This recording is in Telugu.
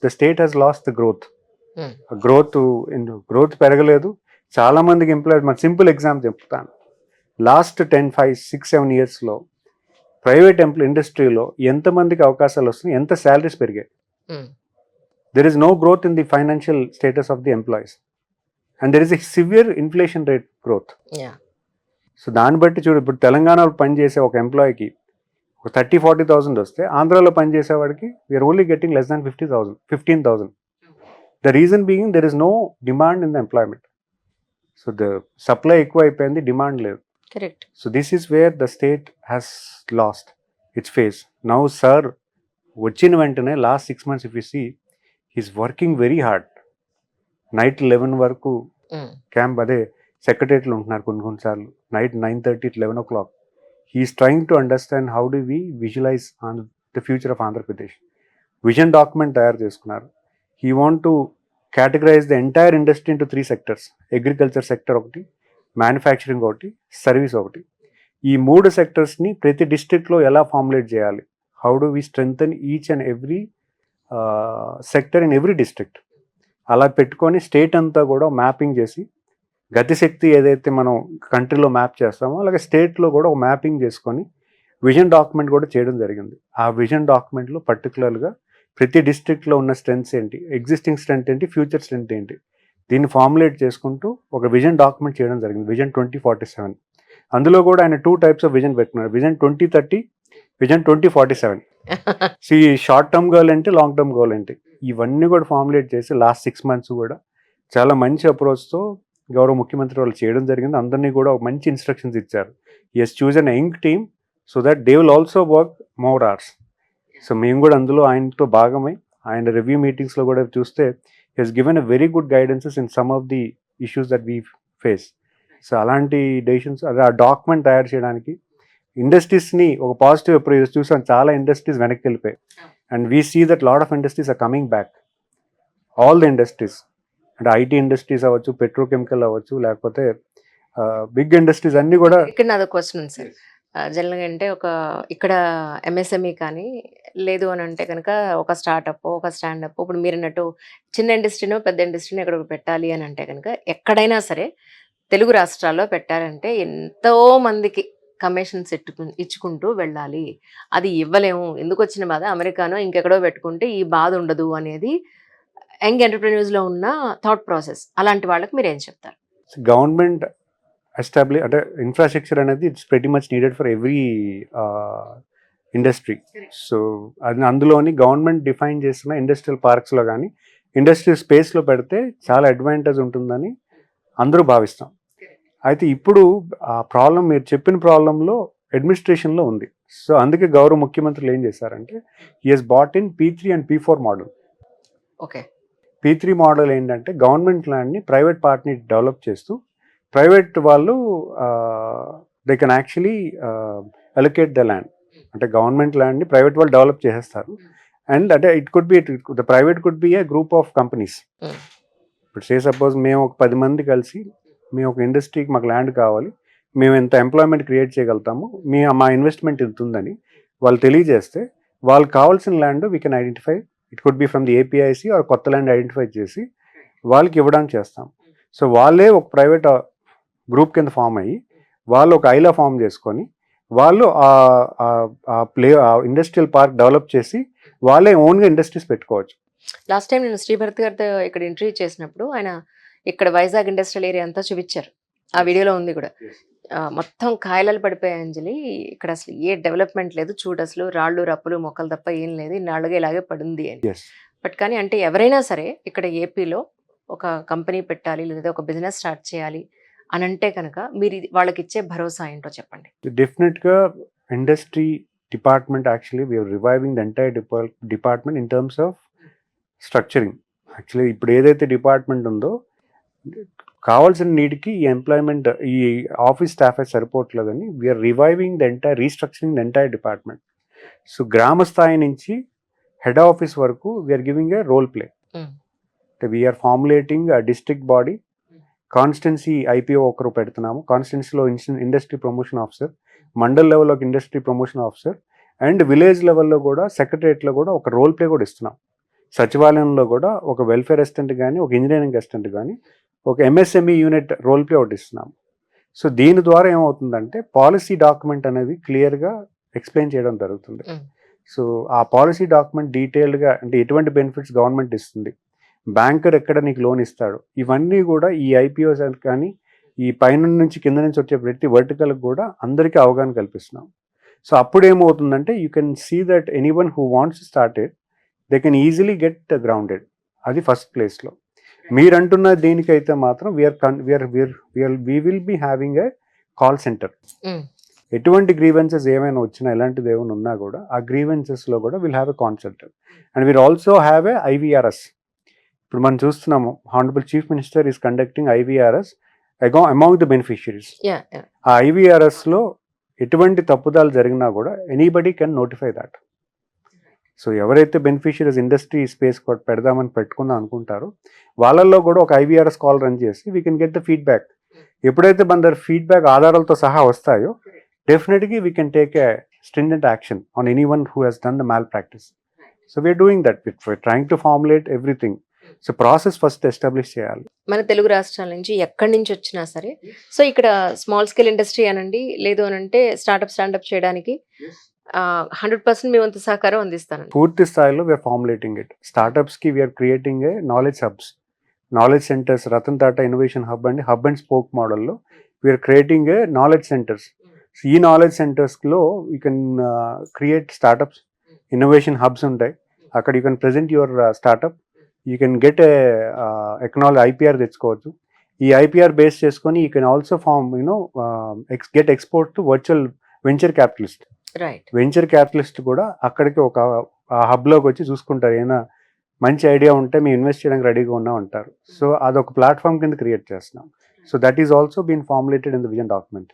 The state has lost the growth. Hmm. Growth పెరగలేదు. చాలా మందికి ఎంప్లాయ్, మన సింపుల్ ఎగ్జాంపుల్ చెప్తాను. లాస్ట్ 5-6-7 ఇయర్స్లో ప్రైవేట్ ఇండస్ట్రీలో ఎంతమందికి అవకాశాలు వస్తున్నాయి, ఎంత శాలరీస్ పెరిగాయి. Hmm. There is no growth in the financial status of the employees and there is a severe inflation rate growth. Yeah. So దాన్ని బట్టి చూడు, ఇప్పుడు తెలంగాణలో పనిచేసే ఒక ఎంప్లాయీకి ఒక 30,000-40,000 వస్తే ఆంధ్రాలో పనిచేసేవాడికి we're only getting less than 15,000. The reason being there is no demand in the employment. So the supply ఎక్కువ అయిపోయింది, డిమాండ్ లేదు. Correct. So this is where the state has lost its face. Now sir, వచ్చిన వెంటనే last 6 months if you see, he's working very hard. Night 11 వరకు Hmm. క్యాంప్, అదే సెక్రటరియట్లో ఉంటున్నారు కొన్నిసార్లు. Night 9:30-11 o'clock. He's trying to understand how do we visualize on the future of Andhra Pradesh. Vision document తయారు చేసుకున్నారు. He want to categorize the entire industry into 3 sectors. Agriculture sector ఒకటి, మ్యానుఫ్యాక్చరింగ్ ఒకటి, సర్వీస్ ఒకటి. ఈ 3 సెక్టర్స్ని ప్రతి డిస్ట్రిక్ట్లో ఎలా ఫార్ములేట్ చేయాలి, how do we strengthen each and every sector in every district, అలా పెట్టుకొని స్టేట్ అంతా కూడా మ్యాపింగ్ చేసి, గతిశక్తి ఏదైతే మనం కంట్రీలో మ్యాప్ చేస్తామో అలాగే స్టేట్లో కూడా ఒక మ్యాపింగ్ చేసుకొని విజన్ డాక్యుమెంట్ కూడా చేయడం జరిగింది. ఆ విజన్ డాక్యుమెంట్లో పర్టికులర్గా ప్రతి డిస్ట్రిక్ట్లో ఉన్న స్ట్రెంగ్స్ ఏంటి, ఎగ్జిస్టింగ్ స్ట్రెంగ్త్ ఏంటి, ఫ్యూచర్ స్ట్రెంగ్త్ ఏంటి, దీన్ని ఫార్ములేట్ చేసుకుంటూ ఒక విజన్ డాక్యుమెంట్ చేయడం జరిగింది, విజన్ 2047. అందులో కూడా ఆయన 2 types ఆఫ్ విజన్ పెట్టుకున్నారు, విజన్ 2030, విజన్ 2047. సో ఈ షార్ట్ టర్మ్ గోల్ ఏంటి, లాంగ్ టర్మ్ గోల్ ఏంటి, ఇవన్నీ కూడా ఫార్ములేట్ చేసి లాస్ట్ 6 months కూడా చాలా మంచి అప్రోచ్తో గౌరవ ముఖ్యమంత్రి వాళ్ళు చేయడం జరిగింది. అందరినీ కూడా ఒక మంచి ఇన్స్ట్రక్షన్స్ ఇచ్చారు. Yes choose an young team so that they will also work more hours. So మేము కూడా అందులో ఆయనతో భాగమై ఆయన రివ్యూ మీటింగ్స్లో కూడా చూస్తే he has given a very good guidances in some of the issues that we face. So అలాంటి డెసిషన్స్, అదే ఆ డాక్యుమెంట్ తయారు చేయడానికి ఇండస్ట్రీస్ని ఒక పాజిటివ్ అప్రోచ్ చూసాం. చాలా ఇండస్ట్రీస్ వెనక్కి వెళ్ళిపోయాయి and we see that lot of industries are coming back. All the industries అంటే ఐటీ ఇండస్ట్రీస్ అవ్వచ్చు, పెట్రోకెమికల్ అవ్వచ్చు, లేకపోతే బిగ్ ఇండస్ట్రీస్ అన్నీ కూడా. ఇక్కడ నాది క్వశ్చన్ ఉంది సార్. జనరల్గా అంటే ఇక్కడ ఎంఎస్ఎంఈ కానీ లేదు అని అంటే కనుక ఒక స్టార్టప్, ఒక స్టాండప్, ఇప్పుడు మీరు అన్నట్టు చిన్న ఇండస్ట్రీనో పెద్ద ఇండస్ట్రీనో ఎక్కడ పెట్టాలి అని అంటే కనుక ఎక్కడైనా సరే తెలుగు రాష్ట్రాల్లో పెట్టాలంటే ఎంతో మందికి కమిషన్స్ ఇచ్చుకుంటూ వెళ్ళాలి. అది ఇవ్వలేము, ఎందుకు వచ్చిన బాధ, అమెరికానో ఇంకెక్కడో పెట్టుకుంటే ఈ బాధ ఉండదు అనేది యంగ్ ఎంటర్ప్రెన్యూర్స్లో ఉన్న థాట్ ప్రాసెస్. అలాంటి వాళ్ళకి మీరు ఏం చెప్తారు? గవర్నమెంట్ ఎస్టాబ్లిష్ అంటే ఇన్ఫ్రాస్ట్రక్చర్ అనేది it's very much needed for every industry. So అది అందులోని గవర్నమెంట్ డిఫైన్ చేస్తున్న ఇండస్ట్రియల్ పార్క్స్లో కానీ ఇండస్ట్రియల్ స్పేస్లో పెడితే చాలా అడ్వాంటేజ్ ఉంటుందని అందరూ భావిస్తాం. అయితే ఇప్పుడు ఆ ప్రాబ్లం, మీరు చెప్పిన ప్రాబ్లంలో అడ్మినిస్ట్రేషన్లో ఉంది. సో అందుకే గౌరవ ముఖ్యమంత్రులు ఏం చేశారంటే he has brought in P3 and P4 model. Okay. P3 model ఏంటంటే గవర్నమెంట్ ల్యాండ్ని ప్రైవేట్ పార్ట్ని డెవలప్ చేస్తూ ప్రైవేట్ వాళ్ళు they can actually allocate the land. అంటే గవర్నమెంట్ ల్యాండ్ని ప్రైవేట్ వాళ్ళు డెవలప్ చేసేస్తారు. అండ్ అంటే it could be, the private could be a group of companies. ఇప్పుడు సపోజ్ మేము ఒక 10 మంది కలిసి మేము ఒక ఇండస్ట్రీకి మాకు ల్యాండ్ కావాలి, మేము ఎంత ఎంప్లాయ్మెంట్ క్రియేట్ చేయగలుగుతాము, మా ఇన్వెస్ట్మెంట్ ఎంత ఉందని వాళ్ళు తెలియజేస్తే వాళ్ళకి కావాల్సిన land we can identify. It could be from the APIC or కొత్త ల్యాండ్ ఐడెంటిఫై చేసి వాళ్ళకి ఇవ్వడానికి చేస్తాం. సో వాళ్ళే ఒక ప్రైవేట్ గ్రూప్ కింద ఫామ్ అయ్యి వాళ్ళు ఒక ఐలా ఫామ్ చేసుకొని వాళ్ళు ఇండస్ట్రియల్ పార్క్ డెవలప్ చేసి వాళ్ళే ఓన్గా ఇండస్ట్రీస్ పెట్టుకోవచ్చు. లాస్ట్ టైం నేను శ్రీభరత్ గారితో ఇక్కడ ఇంటర్వ్యూ చేసినప్పుడు ఆయన ఇక్కడ వైజాగ్ ఇండస్ట్రియల్ ఏరియా అంతా చూపించారు. ఆ వీడియోలో ఉంది కూడా. మొత్తం కాయలాలు పడిపోయాయి అంజలి, ఇక్కడ అసలు ఏ డెవలప్మెంట్ లేదు, చూడు అసలు రాళ్ళు రప్పులు మొక్కలు తప్ప ఏం లేదు, ఇన్నాళ్ళుగా ఇలాగే పడింది అని. బట్ కానీ అంటే ఎవరైనా సరే ఇక్కడ ఏపీలో ఒక కంపెనీ పెట్టాలి లేదా ఒక బిజినెస్ స్టార్ట్ చేయాలి అని అంటే కనుక మీరు వాళ్ళకి ఇచ్చే భరోసా ఏంటో చెప్పండి. డెఫినెట్గా industry department actually we are reviving the entire department in terms of structuring. Actually ఇప్పుడు ఏదైతే డిపార్ట్మెంట్ ఉందో కావాల్సిన నీటికి ఈ ఎంప్లాయ్మెంట్, ఈ ఆఫీస్ స్టాఫ్ అయితే సరిపోవట్లేదని we're reviving the entire, restructuring the entire department. So గ్రామ స్థాయి నుంచి హెడ్ ఆఫీస్ వరకు we're giving a role play. We're formulating district body, constituency IPO ఒకరు పెడుతున్నాము, కాన్స్టిట్యున్సీలో ఇండస్ట్రీ ప్రమోషన్ ఆఫీసర్, మండల్ లెవెల్లో industry promotion officer, and village లెవెల్లో కూడా సెక్రటరియట్లో కూడా ఒక రోల్ ప్లే కూడా ఇస్తున్నాం. సచివాలయంలో కూడా ఒక వెల్ఫేర్ అసిస్టెంట్ కానీ, ఒక ఇంజనీరింగ్ అసిస్టెంట్ కానీ, ఒక ఎంఎస్ఎంఈ యూనిట్ రోల్ ప్లే ఒకటి ఇస్తున్నాం. సో దీని ద్వారా ఏమవుతుందంటే పాలసీ డాక్యుమెంట్ అనేది క్లియర్గా ఎక్స్ప్లెయిన్ చేయడం జరుగుతుంది. సో ఆ పాలసీ డాక్యుమెంట్ డీటెయిల్డ్గా అంటే ఎటువంటి బెనిఫిట్స్ గవర్నమెంట్ ఇస్తుంది, బ్యాంకర్ ఎక్కడ నీకు లోన్ ఇస్తాడు, ఇవన్నీ కూడా ఈ ఐపీఓస్ కానీ ఈ పైన నుంచి కింద నుంచి వచ్చే ప్రతి వర్టికల్కి కూడా అందరికీ అవగాహన కల్పిస్తున్నాం. సో అప్పుడు ఏమవుతుందంటే you can see that anyone who wants started they can easily get grounded. అది ఫస్ట్ ప్లేస్లో. మీరంటున్న దీనికైతే మాత్రం we will be having a call centre. ఎటువంటి గ్రీవెన్సెస్ ఏమైనా వచ్చినా, ఎలాంటిది ఏమైనా ఉన్నా కూడా ఆ గ్రీవెన్సెస్లో కూడా will have a call centre. And we'll also have a IVRS. ఇప్పుడు మనం చూస్తున్నాము, honourable chief minister is conducting IVRS among the beneficiaries. ఆ ఐవీఆర్ఎస్లో ఎటువంటి తప్పుదాలు జరిగినా కూడా anybody can notify that. So ఎవరైతే బెనిఫిషియరీస్ ఇండస్ట్రీ స్పేస్ పెడదామని పెట్టుకుందాం అనుకుంటారో వాళ్ళల్లో కూడా ఒక ఐవీఆర్ఎస్ కాల్ రన్ చేసి we can get the feedback. ఎప్పుడైతే మన దగ్గర ఫీడ్బ్యాక్ ఆధారాలతో సహా వస్తాయో డెఫినెట్గా we can take a stringent action on anyone who has done the malpractice. So we're doing that, we're trying to formulate everything. So process first establish చేయాలి. మన తెలుగు రాష్ట్రాల నుంచి ఎక్కడి నుంచి వచ్చినా సరే, సో ఇక్కడ స్మాల్ స్కేల్ ఇండస్ట్రీ అనండి, లేదు అని అంటే స్టాండప్ చేయడానికి 100% మీ వంతు సహకారం అందిస్తానండి. పూర్తి స్థాయిలో వీఆర్ ఫార్ములేటింగ్ ఇట్. స్టార్టప్స్కి we're creating a knowledge hubs, knowledge centres. Ratan Tata innovation hub అండి, హబ్ అండ్ స్పోక్ మోడల్లో we're creating a knowledge centres. ఈ నాలెడ్జ్ సెంటర్స్లో you can create startups, innovation hubs ఉంటాయి. అక్కడ you can present your startup, you can get a ఎకనాలజీ ఐపీఆర్ తెచ్చుకోవచ్చు. ఈ ఐపీఆర్ బేస్ చేసుకొని you can also form get export to virtual venture capitalist. Venture capitalist కూడా అక్కడికి ఒక హబ్లోకి వచ్చి చూసుకుంటారు, ఏమైనా మంచి ఐడియా ఉంటే మేము ఇన్వెస్ట్ చేయడానికి రెడీగా ఉన్నాం అంటారు. సో అదొక ప్లాట్ఫామ్ కింద క్రియేట్ చేస్తున్నాం. So that is also been formulated in the vision document.